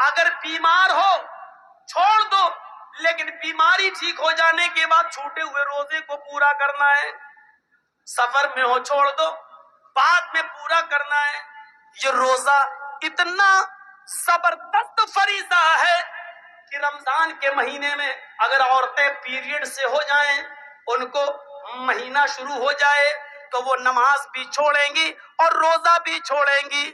اگر بیمار ہو چھوڑ دو، لیکن بیماری ٹھیک ہو جانے کے بعد چھوٹے ہوئے روزے کو پورا کرنا ہے۔ سفر میں ہو چھوڑ دو، بعد میں پورا کرنا ہے۔ یہ روزہ اتنا زبردست فریضہ ہے کہ رمضان کے مہینے میں اگر عورتیں پیریڈ سے ہو جائیں، ان کو مہینہ شروع ہو جائے تو وہ نماز بھی چھوڑیں گی اور روزہ بھی چھوڑیں گی۔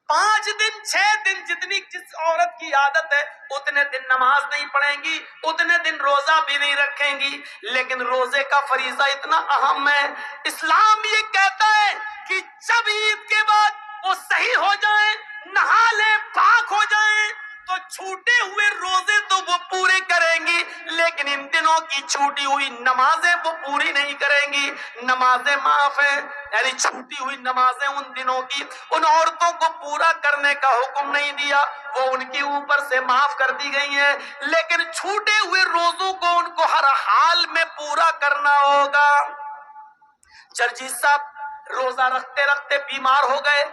5 دن 6 دن جتنی جس عورت کی عادت ہے اتنے دن نماز نہیں پڑھیں گی، اتنے دن روزہ بھی نہیں رکھیں گی۔ لیکن روزے کا فریضہ اتنا اہم ہے، اسلام یہ کہتا ہے کہ جب عید کے بعد وہ صحیح ہو جائیں، نہا لیں، پاک ہو جائیں، تو چھوٹے ہوئے روزے تو وہ پورے کریں گی، لیکن ان دنوں کی چھوٹی ہوئی نمازیں وہ پوری نہیں کریں گی۔ نمازیں معاف ہیں، یعنی چھوٹی ہوئی نمازیں ان دنوں کی ان عورتوں کو پورا کرنے کا حکم نہیں دیا، وہ ان کے اوپر سے معاف کر دی گئی ہیں، لیکن چھوٹے ہوئے روزوں کو ان کو ہر حال میں پورا کرنا ہوگا۔ جرجیت صاحب روزہ رکھتے رکھتے بیمار ہو گئے،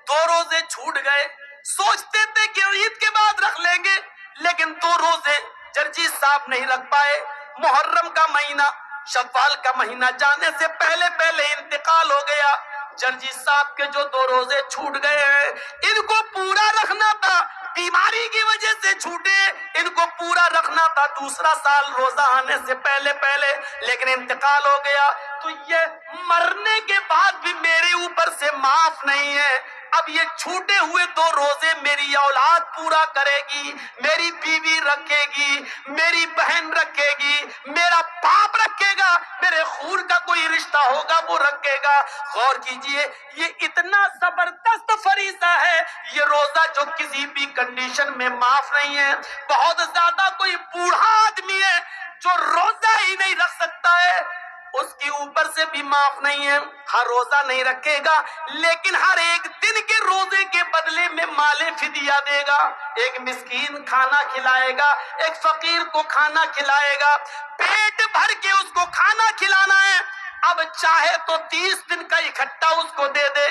2 روزے چھوٹ گئے، سوچتے تھے کہ عید کے بعد رکھ لیں گے، لیکن 2 روزے جرجیت صاحب نہیں رکھ پائے۔ محرم کا مہینہ شوال کا مہینہ جانے سے پہلے پہلے انتقال ہو گیا۔ جرجیت صاحب کے جو 2 روزے چھوٹ گئے ہیں ان کو پورا رکھنا تھا، بیماری کی وجہ سے چھوٹے، ان کو پورا رکھنا تھا دوسرا سال روزہ آنے سے پہلے پہلے، لیکن انتقال ہو گیا۔ تو یہ مرنے کے بعد بھی میرے اوپر سے معاف نہیں ہے، اب یہ چھوٹے ہوئے 2 روزے میری اولاد پورا کرے گی، میری بیوی رکھے گی، میری بہن رکھے گی، میرا باپ رکھے گا، میرے خون کا کوئی رشتہ ہوگا وہ رکھے گا۔ غور کیجئے، یہ اتنا زبردست فریضہ ہے یہ روزہ جو کسی بھی کنڈیشن میں معاف نہیں ہے۔ بہت زیادہ کوئی بوڑھا آدمی ہے جو روزہ ہی نہیں رکھ سکتا ہے، اس کے اوپر سے بھی معاف نہیں ہے، ہر روزہ نہیں رکھے گا، لیکن ہر ایک دن کے روزے کے بدلے میں مال فدیہ دے گا۔ ایک مسکین کھانا کھلائے گا، ایک فقیر کو کھانا کھلائے گا، پیٹ بھر کے اس کو کھانا کھلانا ہے۔ اب چاہے تو 30 دن کا اکٹھا اس کو دے دے،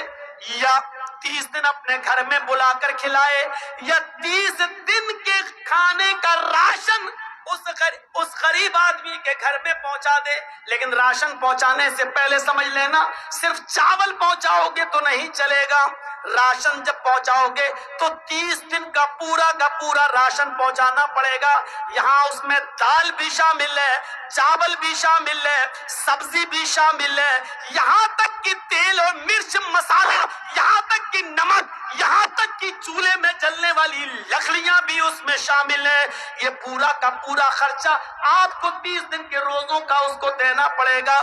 یا 30 دن اپنے گھر میں بلا کر کھلائے، یا 30 دن کے کھانے کا راشن اس غریب آدمی کے گھر میں پہنچا دے۔ لیکن راشن پہنچانے سے پہلے سمجھ لینا، صرف چاول پہنچاؤ گے تو نہیں چلے گا، راشن جب پہنچاؤ گے تو 30 دن کا پورا راشن پہنچانا پڑے گا۔ یہاں اس میں دال بھی شامل ہے، چاول بھی شامل ہے، سبزی بھی شامل ہے، یہاں تک کہ تیل اور مرچ مسالہ، یہاں تک کہ نمک، یہاں تک کہ چولہے میں جلنے والی لکڑیاں بھی اس میں شامل ہیں۔ یہ پورا کا پورا خرچہ آپ کو 30 دن کے روزوں کا اس کو دینا پڑے گا۔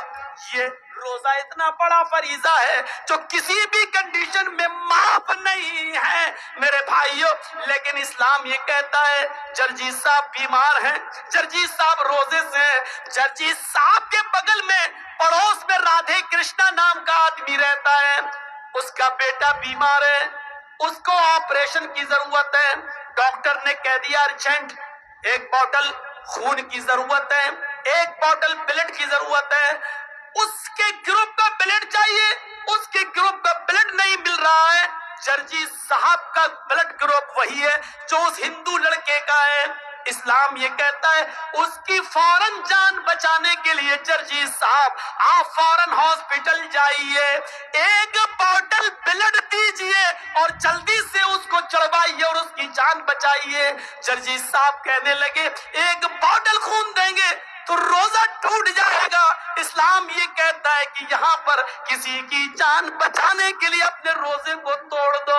یہ روزہ اتنا بڑا فریضہ ہے جو کسی بھی کنڈیشن میں معاف نہیں ہے میرے بھائیوں، لیکن اسلام یہ کہتا ہے جرجیت صاحب بیمار ہیں، جرجیت صاحب روزے سے ہیں، جرجیت صاحب کے بغل میں پڑوس میں رادھے کرشنا نام کا آدمی رہتا ہے، اس کا بیٹا بیمار ہے، اس کو آپریشن کی ضرورت ہے، ڈاکٹر نے کہہ دیا ارجنٹ، 1 بوتل خون کی ضرورت ہے، 1 بوتل بلڈ کی ضرورت ہے، اس کے گروپ کا بلڈ چاہیے، اس کے گروپ کا بلڈ نہیں مل رہا ہے۔ جرجیت صاحب کا بلڈ گروپ وہی ہے جو اس ہندو لڑکے کا ہے۔ اسلام یہ کہتا ہے اس کی فوراً جان بچانے کے لیے جرجیت صاحب آپ فوراً ہاسپٹل جائیے، 1 بوتل بلڈ دیجئے اور جلدی سے اس کو چڑھوائیے اور اس کی جان بچائیے۔ جرجیت صاحب کہنے لگے 1 بوتل خون دیں گے تو روزہ ٹوٹ جائے گا۔ اسلام یہ کہتا ہے کہ یہاں پر کسی کی جان بچانے کے لیے اپنے روزے کو توڑ دو۔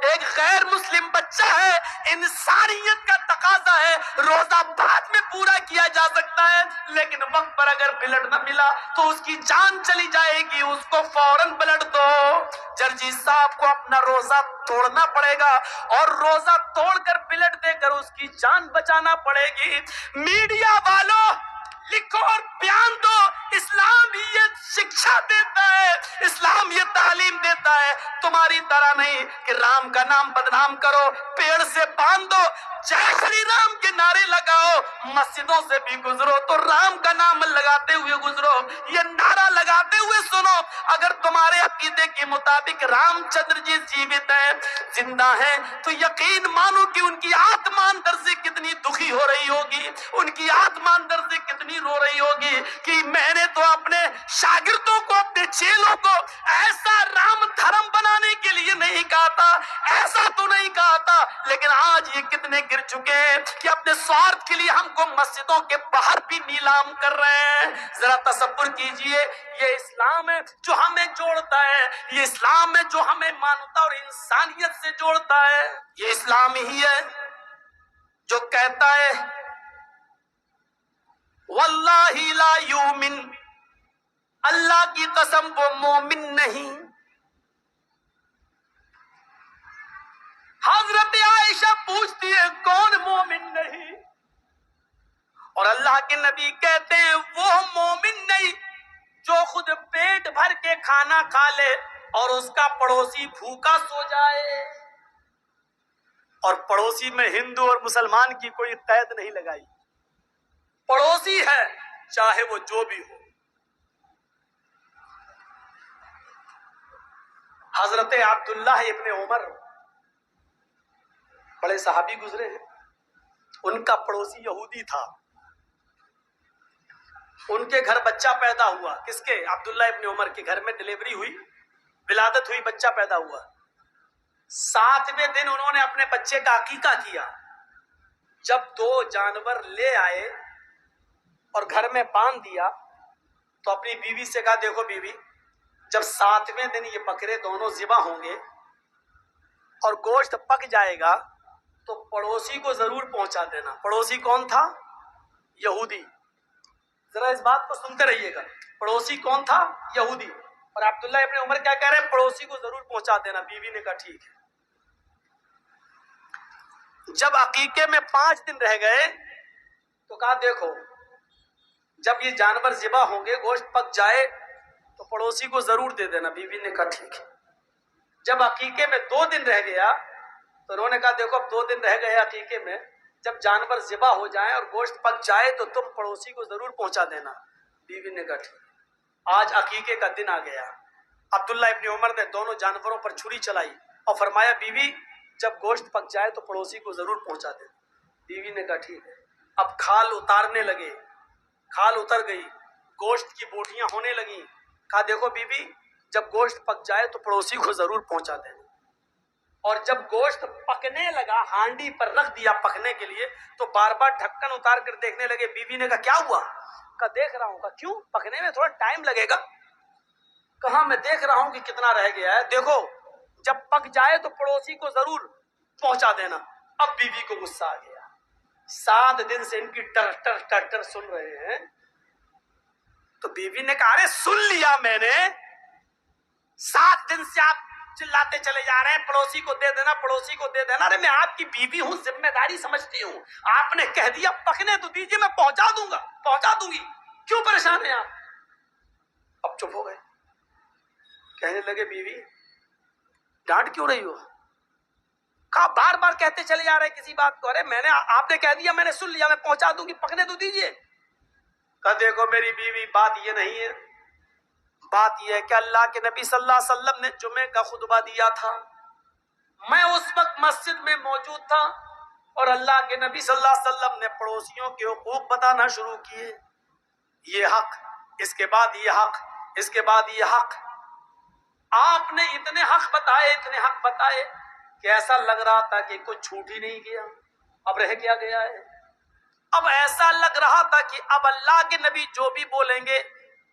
ایک غیر مسلم بچہ ہے، انسانیت کا تقاضا ہے، روزہ بعد میں پورا کیا جا سکتا ہے، لیکن وقت پر اگر بلڈ نہ ملا تو اس کی جان چلی جائے گی، اس کو فوراً بلڈ دو۔ جرجیت صاحب کو اپنا روزہ توڑنا پڑے گا اور روزہ توڑ کر بلڈ دے کر اس کی جان بچانا پڑے گی۔ میڈیا والوں لکھو اور بیان دو، اسلام یہ شکشا دیتا ہے، اسلام یہ تعلیم دیتا ہے، تمہاری طرح نہیں کہ رام کا نام بدنام کرو، پیڑ سے باندھ دو، جے شری رام کے نعرے لگاؤ، مسجدوں سے بھی گزرو تو رام کا نام لگاتے ہوئے گزرو، یہ نعرہ لگاتے ہوئے سنو۔ اگر تمہارے عقیدے کے مطابق رام چندر جی جیوت ہیں، زندہ ہیں، تو یقین مانو کہ ان کی آتما ہوگی, ان کی آتما اندر سے کتنی رو رہی ہوگی کہ میں نے تو اپنے شاگردوں کو, اپنے چیلوں کو ایسا رام دھرم بنانے کے لیے نہیں کہا تھا, ایسا تو نہیں کہا تھا, لیکن آج یہ کتنے گر چکے ہیں کہ اپنے سوارتھ کے لیے ہم کو مسجدوں کے باہر بھی نیلام کر رہے ہیں. ذرا تصور کیجئے, یہ اسلام ہے جو ہمیں جوڑتا ہے, یہ اسلام ہے جو ہمیں مانوتا اور انسانیت سے جوڑتا ہے. یہ اسلام ہی ہے جو کہتا ہے واللہ لا یؤمن, اللہ کی قسم وہ مومن نہیں. حضرت عائشہ پوچھتی ہے کون مومن نہیں, اور اللہ کے نبی کہتے ہیں وہ مومن نہیں جو خود پیٹ بھر کے کھانا کھا لے اور اس کا پڑوسی بھوکا سو جائے. اور پڑوسی میں ہندو اور مسلمان کی کوئی قید نہیں لگائی, پڑوسی ہے چاہے وہ جو بھی ہو. حضرت عبداللہ ابن عمر بڑے صحابی گزرے ہیں, ان کا پڑوسی یہودی تھا, ان کے گھر بچہ پیدا ہوا. کس کے؟ عبداللہ ابن عمر کے گھر میں ڈلیوری ہوئی, ولادت ہوئی, بچہ پیدا ہوا. 7ویں دن انہوں نے اپنے بچے کا عقیقہ کیا. جب 2 جانور لے آئے اور گھر میں باندھ دیا تو اپنی بیوی سے کہا دیکھو بیوی, جب 7ویں دن یہ بکرے دونوں ذبح ہوں گے اور گوشت پک جائے گا تو پڑوسی کو ضرور پہنچا دینا. پڑوسی کون تھا؟ یہودی. ذرا اس بات کو سنتے رہیے گا, پڑوسی کون تھا؟ یہودی. اور عبداللہ ابن عمر کیا کہہ رہے ہیں؟ پڑوسی کو ضرور پہنچا دینا. بیوی نے کہا ٹھیک ہے. جب عقیقے میں 5 دن رہ گئے تو کہا دیکھو جب یہ جانور ذبح ہوں گے, گوشت پک جائے تو پڑوسی کو ضرور دے دینا. بیوی نے کہا ٹھیک ہے. جب عقیقے میں 2 دن رہ گیا تو انہوں نے کہا دیکھو اب 2 دن رہ گئے عقیقے میں, جب جانور ذبح ہو جائیں اور گوشت پک جائے تو تم پڑوسی کو ضرور پہنچا دینا. بیوی نے کہا ٹھیک. آج عقیقے کا دن آ گیا. عبداللہ ابن عمر نے دونوں جانوروں پر چھری چلائی اور فرمایا بیوی جب گوشت پک جائے تو پڑوسی کو ضرور پہنچا دینا. بیوی نے کہا ٹھیک ہے. اب کھال اتارنے لگے, کھال اتر گئی, گوشت کی بوٹیاں ہونے لگیں. کہا دیکھو بیوی جب گوشت پک جائے تو پڑوسی کو ضرور پہنچا دینا. اور جب گوشت پکنے لگا, ہانڈی پر رکھ دیا پکنے کے لیے, تو بار بار ڈھکن اتار کر دیکھنے لگے. بیوی نے کہا کیا ہوا؟ کہا دیکھ رہا ہوں. کہا کیوں؟ پکنے میں تھوڑا ٹائم لگے گا. کہا میں دیکھ رہا ہوں کہ کتنا رہ گیا ہے, دیکھو جب پک جائے تو پڑوسی کو ضرور پہنچا دینا. اب بیوی کو غصہ آ گیا. 7 دن سے ان کی ٹر ٹر ٹر ٹر سن رہے ہیں. تو بیوی نے کہا ارے سن لیا میں نے, 7 دن سے آپ چلاتے چلے جا رہے ہیں پڑوسی کو دے دینا, پڑوسی کو دے دینا. ارے میں آپ کی بیوی ہوں, ذمہ داری سمجھتی ہوں, آپ نے کہہ دیا پکنے تو دیجیے, میں پہنچا دوں گا, پہنچا دوں گی, کیوں پریشان ہیں آپ؟ اب چپ ہو گئے. کہنے لگے بیوی ڈانٹ کیوں رہی ہو؟ کہا بار بار کہتے چلے جا رہے ہیں کسی بات کو. ارے میں نے, آپ نے کہہ دیا, میں نے سن لیا, میں پہنچا دوں گی, پکنے تو دیجیے. کہا دیکھو میری بیوی بات یہ نہیں ہے, بات یہ ہے کہ اللہ کے نبی صلی اللہ علیہ وسلم نے جمعے کا خطبہ دیا تھا, میں اس وقت مسجد میں موجود تھا, اور اللہ کے نبی صلی اللہ علیہ وسلم نے پڑوسیوں کے حقوق بتانا شروع کیے. یہ حق, اس کے بعد یہ حق, اس کے بعد یہ حق. آپ نے اتنے حق بتائے, اتنے حق بتائے کہ ایسا لگ رہا تھا کہ کچھ چھوٹ ہی نہیں گیا. اب رہ کیا گیا ہے؟ اب ایسا لگ رہا تھا کہ اب اللہ کے نبی جو بھی بولیں گے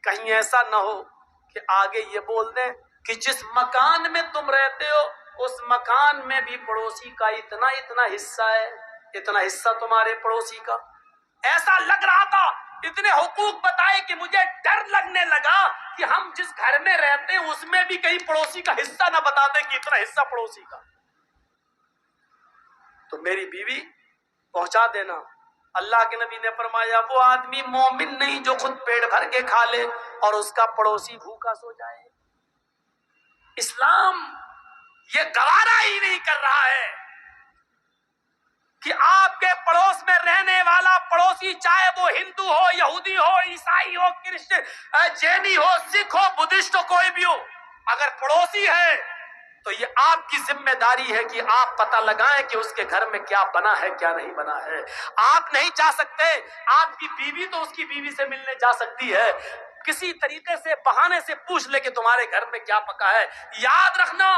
کہیں ایسا نہ ہو کہ آگے یہ بول دیں کہ جس مکان میں تم رہتے ہو اس مکان میں بھی پڑوسی کا اتنا اتنا حصہ ہے, اتنا حصہ تمہارے پڑوسی کا. ایسا لگ رہا تھا, اتنے حقوق بتائے کہ مجھے ڈر لگنے لگا کہ ہم جس گھر میں رہتے ہیں اس میں بھی کہیں پڑوسی کا حصہ نہ بتا دیں کہ اتنا حصہ پڑوسی کا. تو میری بیوی پہنچا دینا. اللہ کے نبی نے فرمایا وہ آدمی مومن نہیں جو خود پیٹ بھر کے کھا لے اور اس کا پڑوسی بھوکا سو جائے. اسلام یہ گوارا ہی نہیں کر رہا ہے کہ آپ کے پڑوس میں رہنے والا پڑوسی, چاہے وہ ہندو ہو, یہودی ہو, عیسائی ہو, کرسچن, جینی ہو, سکھ ہو, بدھسٹ ہو, کوئی بھی ہو, اگر پڑوسی ہے تو یہ آپ کی ذمہ داری ہے کہ آپ پتہ لگائیں کہ اس کے گھر میں کیا بنا ہے کیا نہیں بنا ہے. آپ نہیں جا سکتے, آپ کی بیوی تو اس کی بیوی سے ملنے جا سکتی ہے, کسی طریقے سے بہانے سے پوچھ لے کہ تمہارے گھر میں کیا پکا ہے. یاد رکھنا,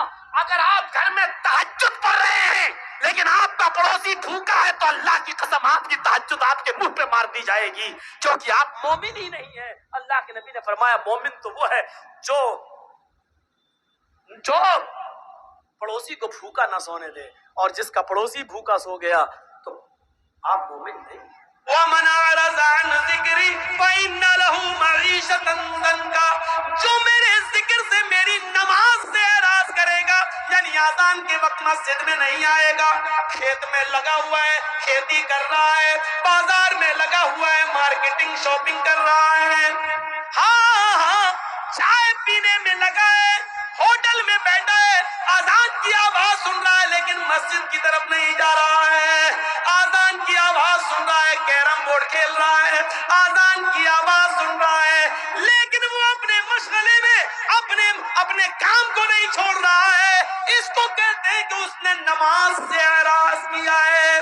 اگر آپ گھر میں تہجد پڑھ رہے ہیں لیکن آپ کا پڑوسی بھوکا ہے تو اللہ کی قسم آپ کی تہجد آپ کے منہ پہ مار دی جائے گی, کیونکہ آپ مومن ہی نہیں ہیں. اللہ کے نبی نے فرمایا مومن تو وہ ہے جو پڑوسی کو بھوکا نہ سونے دے, اور جس کا پڑوسی بھوکا سو گیا تو آپ مومن نہیں. وَمَنْ أَعْرَضَ عَنْ ذِكْرِي فَإِنَّ لَهُ مَعِيشَةً ضَنْكًا, جو میرے ذکر سے میری نماز سے اعراض کرے گا, یعنی آذان کے وقت مسجد میں نہیں آئے گا, کھیت میں لگا ہوا ہے کھیتی کر رہا ہے, بازار میں لگا ہوا ہے مارکیٹنگ شاپنگ کر رہا ہے, ہاں چائے پینے میں لگا ہے, ہوٹل میں بیٹھا ہے, آذان کی آواز سن رہا ہے لیکن مسجد کی طرف نہیں جا رہا ہے, آذان کی آواز سن رہا ہے کیرم بورڈ کھیل رہا ہے, آذان کی آواز سن رہا ہے لیکن وہ اپنے مشغلے میں اپنے کام کو نہیں چھوڑ رہا ہے, اس کو کہتے ہیں کہ اس نے نماز سے اعراض کیا ہے.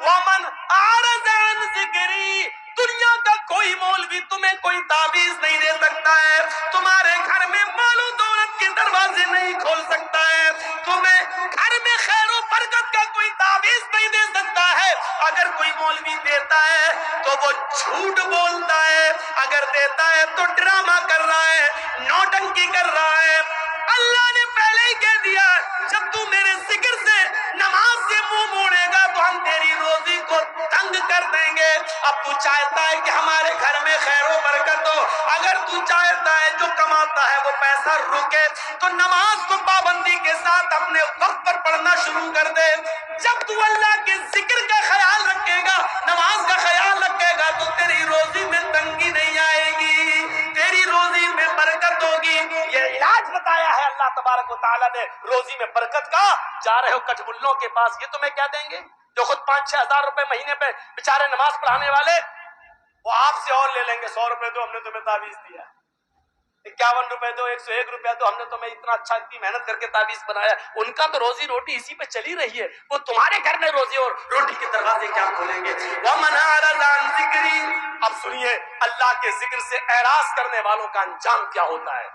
وَمَنْ أَعْرَضَ عَنْ ذِكْرِي, دنیا کا کوئی مولوی تمہیں کوئی تعویذ نہیں دے سکتا ہے, تمہارے گھر میں مال و دولت کے دروازے نہیں کھول سکتا ہے, تمہیں گھر میں خیر و برکت کا کوئی تعویذ نہیں دے سکتا ہے. اگر کوئی مولوی دیتا ہے تو وہ جھوٹ بولتا ہے, اگر دیتا ہے تو ڈرامہ کر رہا ہے, نوٹنکی کر رہا ہے. اللہ نے پہلے ہی کہہ دیا جب تو میرے ذکر سے نماز سے منہ موڑے گا تو ہم تیری روزی کو تنگ کر دیں گے. اب تو چاہتا ہے کہ ہمارے گھر میں خیر و برکت ہو, اگر تو چاہتا ہے جو کماتا ہے وہ پیسہ رکے تو نماز کو پابندی کے ساتھ اپنے وقت پر پڑھنا شروع کر دے. جب تو اللہ کے ذکر کا خیال رکھے گا, نماز کا خیال رکھے گا تو تیری روزی میں تنگی نہیں آئے گی, تیری روزی میں برکت ہوگی. یہ علاج بتایا ہے اللہ تبارک و تعالیٰ نے روزی میں برکت کا. جا رہے ہو کٹ ملوں کے پاس, یہ تمہیں کیا دیں گے جو خود 5-6 ہزار روپے مہینے پہ بیچارے نماز پڑھانے والے, وہ آپ سے اور لے لیں گے. 100 روپے تو ہم نے تمہیں تعویذ دیا, 51 روپے دو, 101 روپیہ تو ہم نے تمہیں اتنا اچھا اتنی محنت کر کے تعویذ بنایا. ان کا تو روزی روٹی اسی پہ چلی رہی ہے, وہ تمہارے گھر میں روزی اور روٹی کے دروازے کیا کھولیں گے. وَمَنْ أَعْرَضَ عَنْ ذِكْرِي, اب سنیے اللہ کے ذکر سے اعراض کرنے والوں کا انجام کیا ہوتا ہے.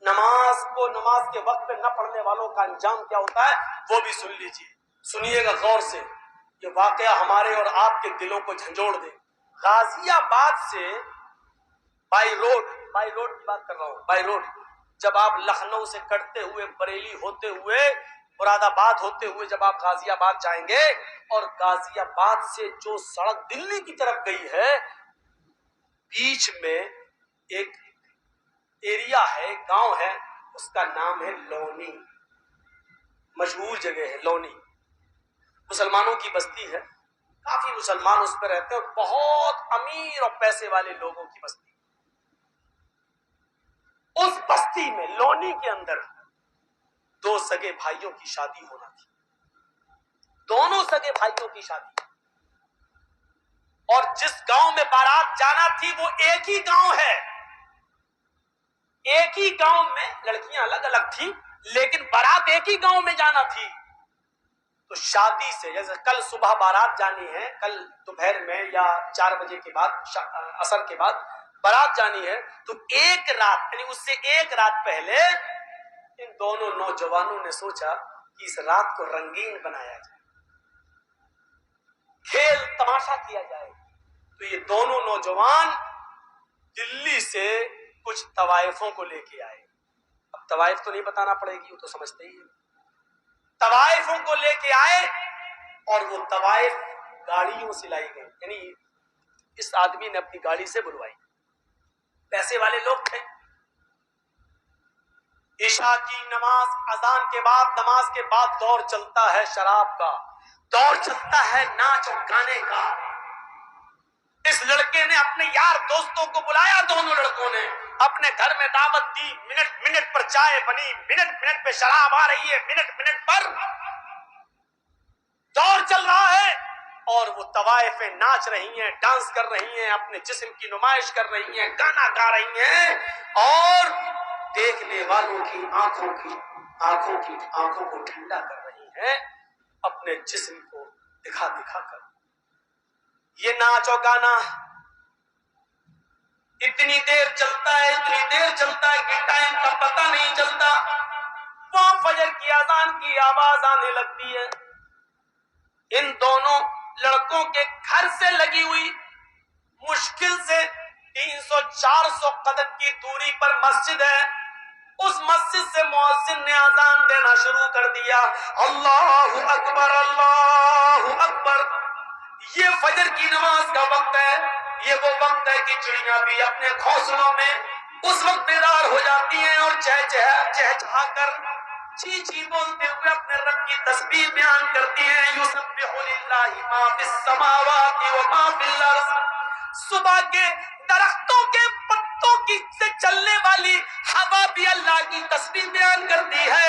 نماز کے وقت پہ نہ پڑھنے والوں کا انجام کیا ہوتا ہے وہ بھی سن لیجیے, سنیے گا غور سے. یہ واقعہ ہمارے اور آپ کے دلوں کو جھنجھوڑ دے. غازی آباد سے بائی روڈ کی بات کر رہا ہوں, بائی روڈ, جب آپ لکھنؤ سے کٹتے ہوئے بریلی ہوتے ہوئے مراد آباد ہوتے ہوئے جب آپ غازی آباد جائیں گے, اور غازی آباد سے جو سڑک دلی کی طرف گئی ہے, بیچ میں ایک ایریا ہے, گاؤں ہے, اس کا نام ہے لونی, مشہور جگہ ہے لونی, مسلمانوں کی بستی ہے, کافی مسلمان اس پہ رہتے ہیں, اور بہت امیر اور پیسے والے لوگوں کی بستی. اس بستی میں لونی کے اندر 2 سگے بھائیوں کی شادی ہونا تھی, دونوں سگے بھائیوں کی شادی, اور جس گاؤں میں بارات جانا تھی وہ ایک ہی گاؤں ہے, ایک ہی گاؤں میں لڑکیاں الگ الگ تھی لیکن بارات ایک ہی گاؤں میں جانا تھی. تو شادی سے جیسے کل صبح بارات جانی ہے, کل دوپہر میں یا 4 بجے کے بعد عصر کے بعد بارات جانی ہے, تو ایک رات یعنی اس سے ایک رات پہلے ان دونوں نوجوانوں نے سوچا کہ اس رات کو رنگین بنایا جائے, کھیل تماشا کیا جائے. تو یہ دونوں نوجوان دلی سے کچھ طوائفوں کو لے کے آئے. اب طوائف تو نہیں بتانا پڑے گی, وہ تو سمجھتے ہی ہیں. طوائفوں کو لے کے آئے اور وہ طوائف گاڑیوں سے لائی گئی, یعنی اس آدمی نے اپنی گاڑی سے بلوائی, پیسے والے لوگ تھے. عشاء کی نماز, اذان کے بعد نماز کے بعد دور چلتا ہے شراب کا, دور چلتا ہے ناچ اور گانے کا. اس لڑکے نے اپنے یار دوستوں کو بلایا, دونوں لڑکوں نے اپنے گھر میں دعوت دی, منٹ پر چائے بنی, منٹ پہ شراب آ رہی ہے, منٹ پر دور چل رہا ہے, اور وہ طوائفیں ناچ رہی ہیں, ڈانس کر رہی ہیں, اپنے جسم کی نمائش کر رہی ہیں, گانا گا رہی ہیں, اور دیکھنے والوں کی آنکھوں کو ٹھنڈا کر رہی ہیں اپنے جسم کو دکھا دکھا کر. یہ ناچ و گانا اتنی دیر چلتا ہے کہ ٹائم کا پتہ نہیں چلتا. وہاں فجر کی اذان کی آواز آنے لگتی ہے. ان دونوں لڑکوں کے گھر سے لگی ہوئی مشکل سے 300-400 قدم کی دوری پر مسجد ہے. اس مسجد سے مؤذن نے اذان دینا شروع کر دیا. اللہ اکبر اللہ اکبر. یہ فجر کی نماز کا وقت ہے. یہ وہ وقت ہے کہ چڑیاں بھی اپنے گھونسلوں میں اس وقت بیدار ہو جاتی ہیں اور چہچہا کر چی چی بولتے ہوئے اپنے رب کی تسبیح بیان کرتی ہیں. یسبح للہ ما فی السماوات و ما فی الارض. صبح کے درختوں کے پتوں کی سے چلنے والی ہوا بھی اللہ کی تسبیح بیان کرتی ہے.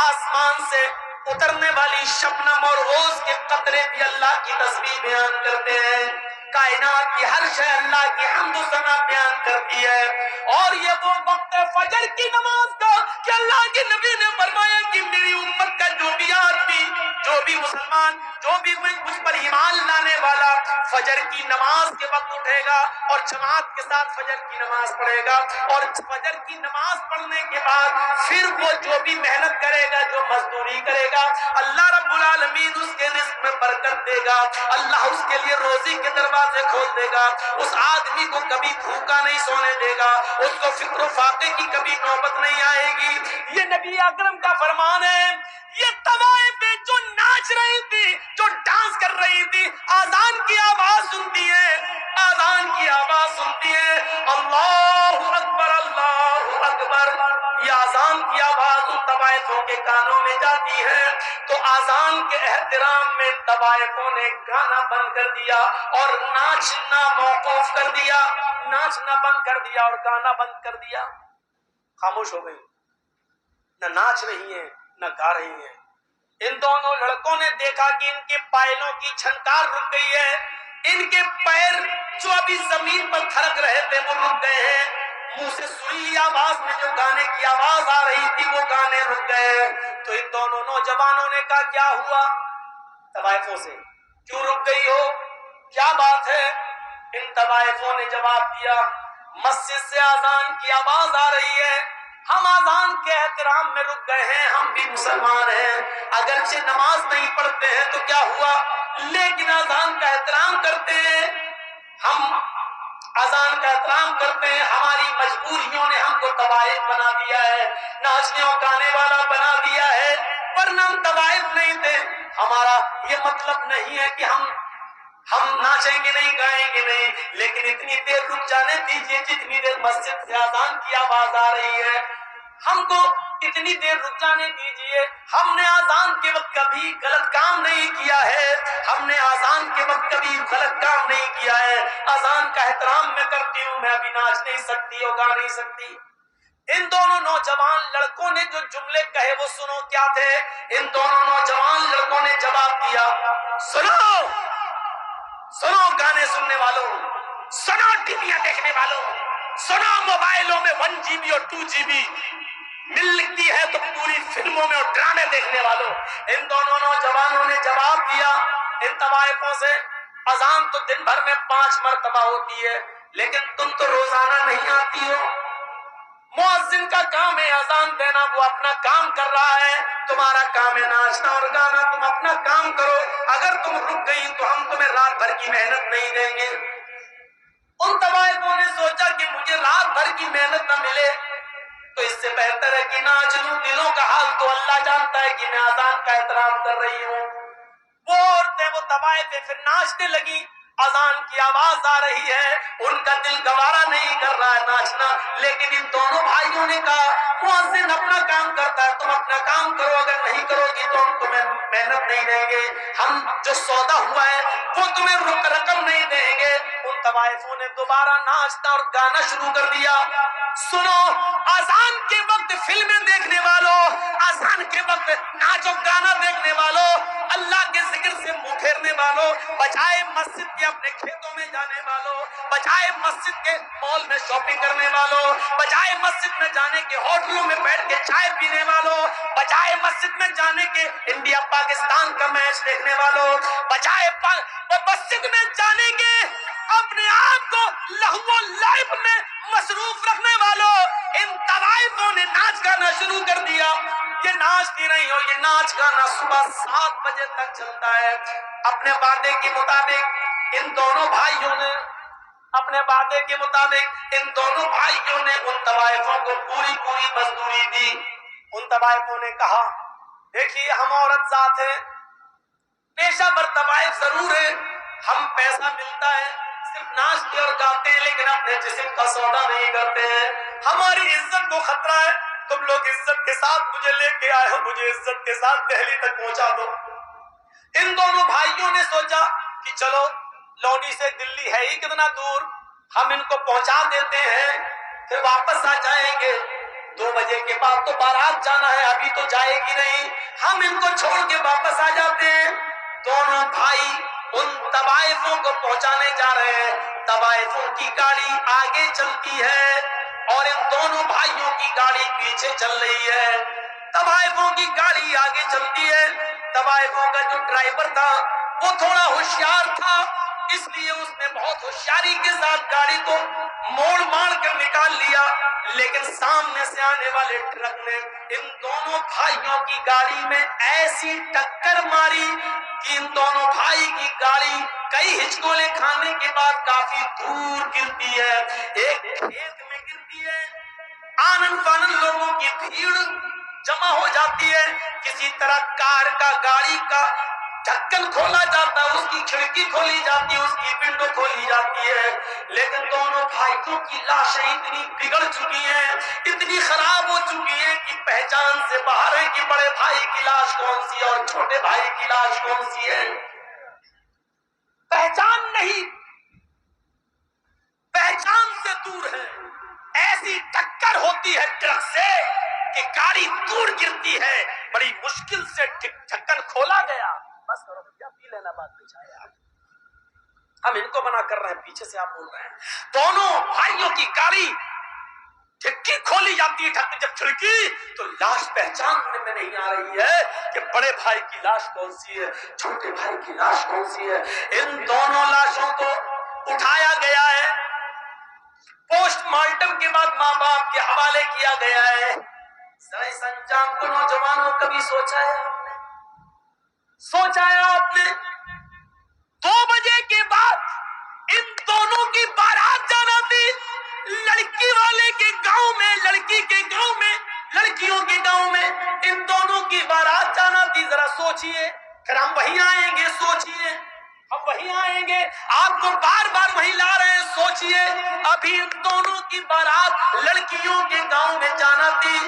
آسمان سے اترنے والی شبنم اور روز کے قطرے بھی اللہ کی تسبیح بیان کرتے ہیں. کائنات کی ہر شے اللہ کی حمد و ثنا بیان کرتی ہے. اور یہ وہ وقت ہے فجر کی نماز کا کہ اللہ کے نبی نے فرمایا کہ میری امت کا جو بھی آدمی, جو بھی مسلمان, جو بھی مجھ پر ایمان لانے والا فجر کی نماز کے وقت اٹھے گا اور جماعت کے ساتھ فجر کی نماز پڑھے گا, اور فجر کی نماز پڑھنے کے بعد پھر وہ جو بھی محنت کرے گا, جو مزدوری کرے گا, اللہ رب العالمین اس کے رزق میں برکت دے گا. اللہ اس کے لیے روزی کے دروازے کھول دے گا. اس آدمی کو کبھی بھوکا نہیں سونے دے گا. اس کو فکر و فاقے کی کبھی نوبت نہیں آئے گی. یہ نبی اکرم کا فرمان ہے. یہ طوائف جو ناچ رہی تھی, جو ڈانس کر رہی تھی, آذان کی آواز سنتی ہے, آذان کی آواز سنتی ہے, اللہ اکبر اللہ اکبر. یہ آذان کی آواز ان طوائفوں کے کانوں میں جاتی ہے تو آذان کے احترام میں طوائفوں نے گانا بند کر دیا اور ناچنا موقوف کر دیا, ناچنا بند کر دیا اور گانا بند کر دیا. خاموش ہو گئی, نہ ناچ رہی ہیں نہ گا رہی ہیں. ان دونوں لڑکوں نے دیکھا کہ ان کے پائلوں کی چھنکار رک گئی ہے. ان کے پیر جو ابھی زمین پر تھرک رہے تھے وہ رک گئے ہیں. منہ سے سریلی آواز میں جو گانے کی آواز آ رہی تھی وہ گانے رک گئے. تو ان دونوں نوجوانوں نے کہا کیا ہوا طوائفوں سے, کیوں رک گئی ہو, کیا بات ہے؟ ان طوائفوں نے جواب دیا مسجد سے اذان کی آواز آ رہی ہے, ہم اذان کے احترام میں رک گئے ہیں. ہم بھی مسلمان ہیں, اگرچہ نماز نہیں پڑھتے ہیں تو کیا ہوا, لیکن اذان کا احترام کرتے ہیں. ہم اذان کا احترام کرتے ہیں. ہماری مجبوریوں نے ہم کو طوائف بنا دیا ہے, ناچنے اور گانے والا بنا دیا ہے, ورنہ ہم طوائف نہیں تھے. ہمارا یہ مطلب نہیں ہے کہ ہم ناچیں گے نہیں, گائیں گے نہیں, لیکن اتنی دیر رک جانے دیجیے جتنی دیر مسجد سے اذان کی آواز آ رہی ہے. ہم کو اتنی دیر رک جانے دیجیے. ہم نے اذان کے وقت کبھی غلط کام نہیں کیا ہے, ہم نے اذان کے وقت کبھی غلط کام نہیں کیا ہے. اذان کا احترام میں کرتی ہوں, میں ابھی ناچ نہیں سکتی اور گا نہیں سکتی. ان دونوں نوجوان لڑکوں نے جو جملے کہے وہ سنو کیا تھے. ان دونوں نوجوان لڑکوں نے جواب دیا سنو, سنو گانے سننے والوں, سنو ٹیویاں دیکھنے والوں, سنو موبائلوں میں 1 GB اور 2 GB ملتی ہے تو پوری فلموں میں اور ڈرامے دیکھنے والوں. ان دونوں نوجوانوں نے جواب دیا ان طوائفوں سے اذان تو دن بھر میں 5 مرتبہ ہوتی ہے, لیکن تم تو روزانہ نہیں آتی ہو. مؤذن کا کام ہے اذان دینا, وہ اپنا کام کر رہا ہے, تمہارا کام ہے ناچنا اور گانا, تم اپنا کام کرو. اگر تم رک گئی تو ہم تمہیں رات بھر کی محنت نہیں دیں گے. ان طوائفوں نے سوچا کہ مجھے رات بھر کی محنت نہ ملے تو اس سے بہتر ہے کہ ناچ لوں. دلوں کا حال تو اللہ جانتا ہے کہ میں اذان کا احترام کر رہی ہوں. وہ عورتیں, وہ طوائفیں پھر ناچنے لگی. اذان کی آواز آ رہی ہے, ان کا دل گوارا نہیں کر رہا ہے ناچنا, لیکن ان دونوں بھائیوں نے کہا مؤذن اپنا کام کرتا ہے, تم اپنا کام کرو, اگر نہیں کرو گی تو ہم تمہیں محنت نہیں دیں گے, ہم جو سودا ہوا ہے وہ تمہیں رقم نہیں دیں گے. ان طوائفوں نے دوبارہ ناچنا اور گانا شروع کر دیا. سنو, اذان کے وقت فلمیں دیکھنے والوں, اذان کے وقت ناچ و گانا دیکھنے والوں, اللہ کے ذکر سے منہ پھیرنے والوں، بجائے مسجد کے اپنے کھیتوں میں جانے والوں، بجائے مسجد کے مال میں شاپنگ کرنے والوں، بجائے مسجد میں جانے کے ہوٹلوں میں بیٹھ کے چائے پینے والوں، بجائے مسجد میں جانے کے انڈیا پاکستان کا میچ دیکھنے والوں، بجائے مسجد میں جانے کے اپنے آپ کو لہو و لعب میں مصروف رکھنے والوں، ان طوائفوں نے ناچ گانا شروع کر دیا۔ یہ ناچتی نہیں ہو، یہ ناچ گانا صبح 7 بجے تک چلتا ہے۔ اپنے وعدے کے مطابق ان دونوں بھائیوں نے ان دونوں بھائیوں نے ان طوائفوں کو پوری مزدوری دی۔ ان طوائفوں نے کہا دیکھیے ہم عورت ذات ہیں، پیشہ ور طوائف ضرور ہے، ہم پیسہ ملتا ہے صرف ناچتے اور گاتے ہیں لیکن اپنے جسم کا سودا نہیں کرتے ہیں، ہماری عزت کو خطرہ ہے، تم لوگ عزت کے ساتھ مجھے لے کے آئے ہو، مجھے عزت کے ساتھ دہلی تک پہنچا دو۔ ان دونوں بھائیوں نے سوچا کہ چلو لونی سے دلی ہے ہی کتنا دور، ہم ان کو پہنچا دیتے ہیں پھر واپس آ جائیں گے، 2 بجے کے بعد تو بارات جانا ہے، ابھی تو جائے گی نہیں، ہم ان کو چھوڑ کے واپس آ جاتے ہیں۔ دونوں بھائی ان طوائفوں کو پہنچانے جا رہے ہیں، طوائفوں کی گاڑی آگے چلتی ہے اور ان دونوں بھائیوں کی گاڑی پیچھے چل رہی ہے۔ طوائفوں کی گاڑی آگے چلتی ہے، طوائفوں کا جو ڈرائیور تھا وہ تھوڑا ہوشیار تھا، اس لیے اس نے بہت ہوشیاری کے ساتھ گاڑی کو موڑ مار کر نکال لیا، لیکن سامنے سے آنے والے ٹرک نے ان دونوں بھائیوں کی گاڑی میں ایسی ٹکر ماری کہ ان دونوں بھائی کی گاڑی کئی ہچکولے کھانے کے بعد کافی دور گرتی ہے، ایک کھیت میں گرتی ہے۔ آنن فانن لوگوں کی بھیڑ جمع ہو جاتی ہے، کسی طرح کار کا گاڑی کا ڈھکن کھولا جاتا ہے، اس کی کھڑکی کھولی جاتی ہے، اس کی ونڈو کھولی جاتی ہے، لیکن دونوں بھائیوں کی لاشیں اتنی بگڑ چکی ہیں، اتنی خراب ہو چکی ہیں کہ پہچان سے باہر ہے کہ بڑے بھائی کی لاش کون سی ہے اور چھوٹے بھائی کی لاش کون سی ہے، پہچان نہیں، پہچان سے دور ہے۔ ایسی ٹکر ہوتی ہے ٹرک سے کہ گاڑی دور گرتی ہے، بڑی مشکل سے ڈھکن کھولا گیا، بس کرو بھیا پی لینا بعد میں چاہے، ہم ان کو منع کر رہے ہیں، پیچھے سے آپ بول رہے ہیں۔ دونوں بھائیوں کی گاڑی ڈھکی کھولی جاتی ہے، جب کھڑکی تو لاش پہچاننے میں نہیں آ رہی ہے کہ بڑے بھائی کی لاش کون سی ہے، چھوٹے بھائی کی لاش کون سی ہے۔ ان دونوں لاشوں کو اٹھایا گیا ہے، پوسٹ مارٹم کے بعد ماں باپ کے حوالے کیا گیا ہے۔ ذرا اس انجام کو نوجوانوں کبھی سوچا ہے آپ نے؟ سوچا ہے آپ نے 2 بجے کے بعد ان دونوں کی بارات جانا تھی، لڑکی والے کے گاؤں میں، لڑکی کے گاؤں میں، لڑکیوں کے گاؤں میں ان دونوں کی بارات جانا تھی۔ ذرا سوچئے، پھر ہم وہیں آئیں گے، سوچئے ہم وہیں آئیں گے، آپ کو بار بار وہیں لا رہے ہیں، سوچئے ابھی ان دونوں کی بارات لڑکیوں کے گاؤں میں جانا تھی،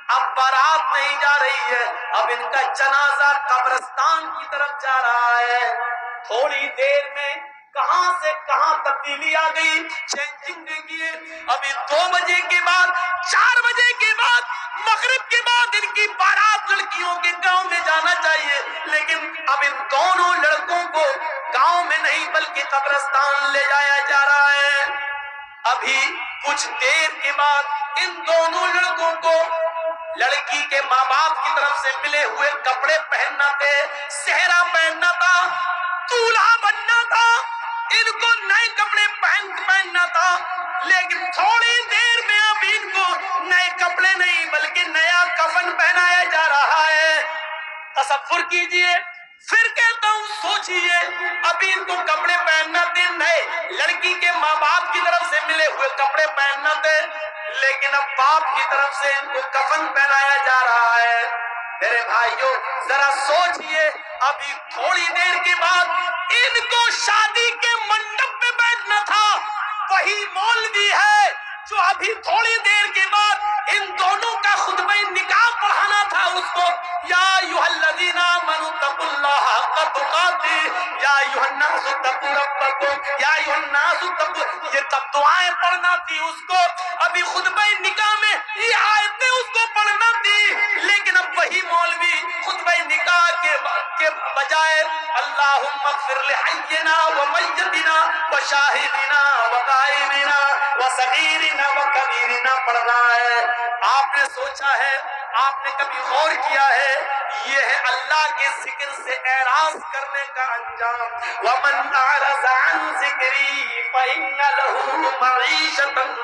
اب بارات نہیں جا رہی ہے، اب ان کا جنازہ قبرستان کی طرف جا رہا ہے۔ تھوڑی دیر میں کہاں سے کہاں تبدیلی آ گئی، چینجنگ دیکھیے، ابھی 2 بجے کے بعد، 4 بجے کے بعد، مغرب کے بعد ان کی بارات لڑکیوں کے گاؤں میں جانا چاہیے، لیکن اب ان دونوں لڑکوں کو گاؤں میں نہیں بلکہ قبرستان لے جایا جا رہا ہے۔ ابھی کچھ دیر کے بعد ان دونوں لڑکوں کو لڑکی کے ماں باپ کی طرف سے ملے ہوئے کپڑے پہننا تھے، صحرا پہننا تھا، دولہا بننا تھا، ان کو نئے کپڑے پہننا تھا، لیکن تھوڑی دیر میں اب ان کو نئے کپڑے نہیں بلکہ نیا کفن پہنایا جا رہا ہے۔ تصور کیجئے، پھر کہتا ہوں سوچئے، ابھی ان کو کپڑے پہننا تھے نئے، لڑکی کے ماں باپ کی طرف سے ملے ہوئے کپڑے پہننا تھے، لیکن اب باپ کی طرف سے ان کو کفن پہنایا جا رہا ہے۔ میرے بھائیوں ذرا سوچئے، ابھی تھوڑی دیر کے بعد ان کو شادی کے منڈپ پہ بیٹھنا تھا، وہی مولوی ہے جو ابھی تھوڑی دیر کے بعد ان دونوں کا خطبہ نکاح پڑھانا تھا اس کو، یا ایھا الذین آمنوا اتقوا اللہ حق تقاتہ یا ایھا الناس اتقوا ربکم یا ایھا الناس اتقوا، یہ تب دعائیں پڑھنا تھی اس کو، ابھی خطبہ نکاح میں یہ آیتیں اس کو پڑھنا تھی، لیکن اب وہی مولوی خطبہ نکاح کے بجائے اللہم اللهم اغفر لحينا ومیتنا وشاہدنا وغائبنا وصغیرنا وکبیرنا پڑھنا ہے۔ آپ نے سوچا ہے، آپ نے کبھی غور کیا ہے، یہ ہے اللہ کے ذکر سے اعراض کرنے کا انجام۔ وَمَنْ أَعْرَضَ عَنْ ذِكْرِي فَإِنَّ لَهُ مَعِيشَةً